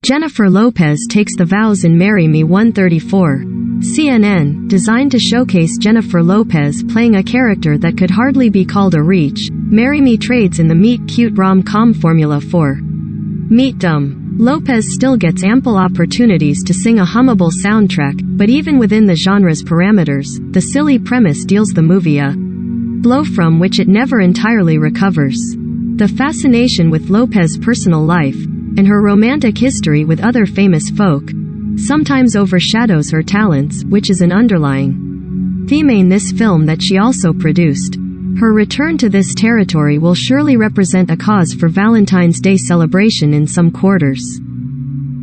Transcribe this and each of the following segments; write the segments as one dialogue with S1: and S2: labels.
S1: Jennifer Lopez takes the vows in Marry Me 134. CNN, designed to showcase Jennifer Lopez playing a character that could hardly be called a reach, Marry Me trades in the meet-cute rom-com formula for meat-dumb. Lopez still gets ample opportunities to sing a hummable soundtrack, but even within the genre's parameters, the silly premise deals the movie a blow from which it never entirely recovers. The fascination with Lopez's personal life, and her romantic history with other famous folk, sometimes overshadows her talents, which is an underlying theme in this film that she also produced. Her return to this territory will surely represent a cause for Valentine's Day celebration in some quarters.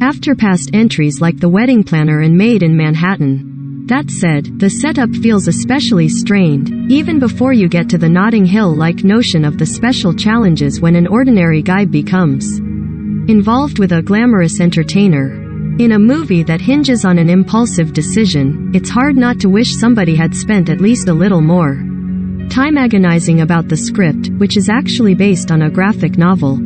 S1: After past entries like The Wedding Planner and Made in Manhattan. That said, the setup feels especially strained, even before you get to the Notting Hill-like notion of the special challenges when an ordinary guy becomes involved with a glamorous entertainer. In a movie that hinges on an impulsive decision, it's hard not to wish somebody had spent at least a little more time agonizing about the script, which is actually based on a graphic novel.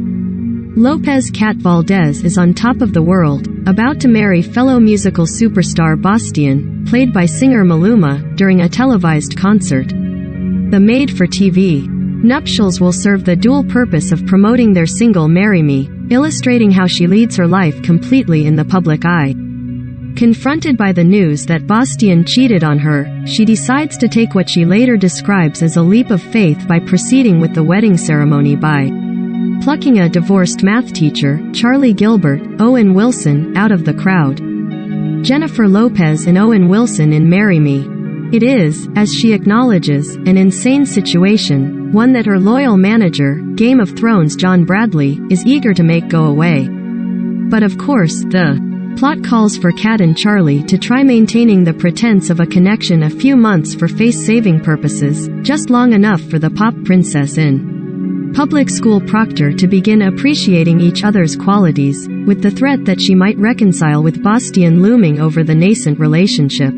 S1: Lopez Cat Valdez is on top of the world, about to marry fellow musical superstar Bastian, played by singer Maluma, during a televised concert. The made-for-TV nuptials will serve the dual purpose of promoting their single Marry Me, illustrating how she leads her life completely in the public eye. Confronted by the news that Bastian cheated on her, she decides to take what she later describes as a leap of faith by proceeding with the wedding ceremony by plucking a divorced math teacher, Charlie Gilbert, Owen Wilson, out of the crowd. Jennifer Lopez and Owen Wilson in Marry Me. It is, as she acknowledges, an insane situation, one that her loyal manager, Game of Thrones John Bradley, is eager to make go away. But of course, the plot calls for Kat and Charlie to try maintaining the pretense of a connection a few months for face-saving purposes, just long enough for the pop princess in public school proctor to begin appreciating each other's qualities, with the threat that she might reconcile with Bastian looming over the nascent relationship.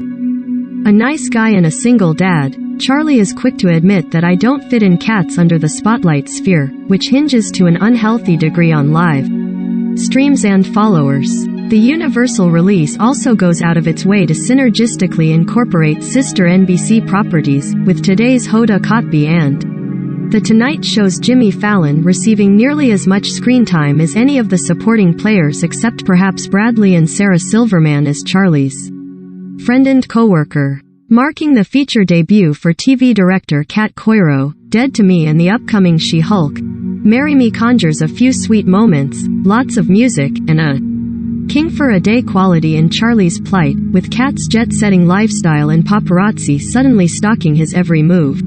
S1: A nice guy and a single dad, Charlie is quick to admit that I don't fit in Kat's under the spotlight sphere, which hinges to an unhealthy degree on live streams and followers. The Universal release also goes out of its way to synergistically incorporate sister NBC properties, with today's Hoda Kotb and The Tonight Show's Jimmy Fallon receiving nearly as much screen time as any of the supporting players except perhaps Bradley and Sarah Silverman as Charlie's friend and co-worker. Marking the feature debut for TV director Kat Coiro, Dead to Me and the upcoming She-Hulk, Marry Me conjures a few sweet moments, lots of music, and a king for a day quality in Charlie's plight, with Kat's jet-setting lifestyle and paparazzi suddenly stalking his every move.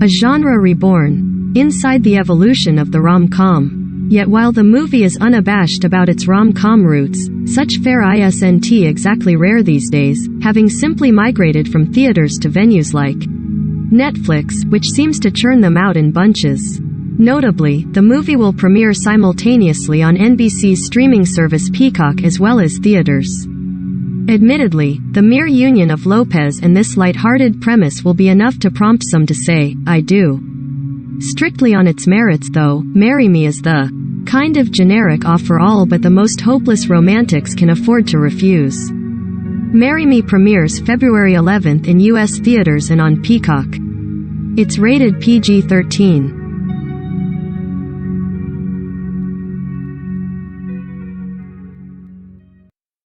S1: A genre reborn, inside the evolution of the rom-com. Yet while the movie is unabashed about its rom-com roots, such fare isn't exactly rare these days, having simply migrated from theaters to venues like Netflix, which seems to churn them out in bunches. Notably, the movie will premiere simultaneously on NBC's streaming service Peacock as well as theaters. Admittedly, the mere union of Lopez and this light-hearted premise will be enough to prompt some to say, I do. Strictly on its merits though, Marry Me is the kind of generic offer all but the most hopeless romantics can afford to refuse. Marry Me premieres February 11th in US theaters and on Peacock. It's rated PG-13.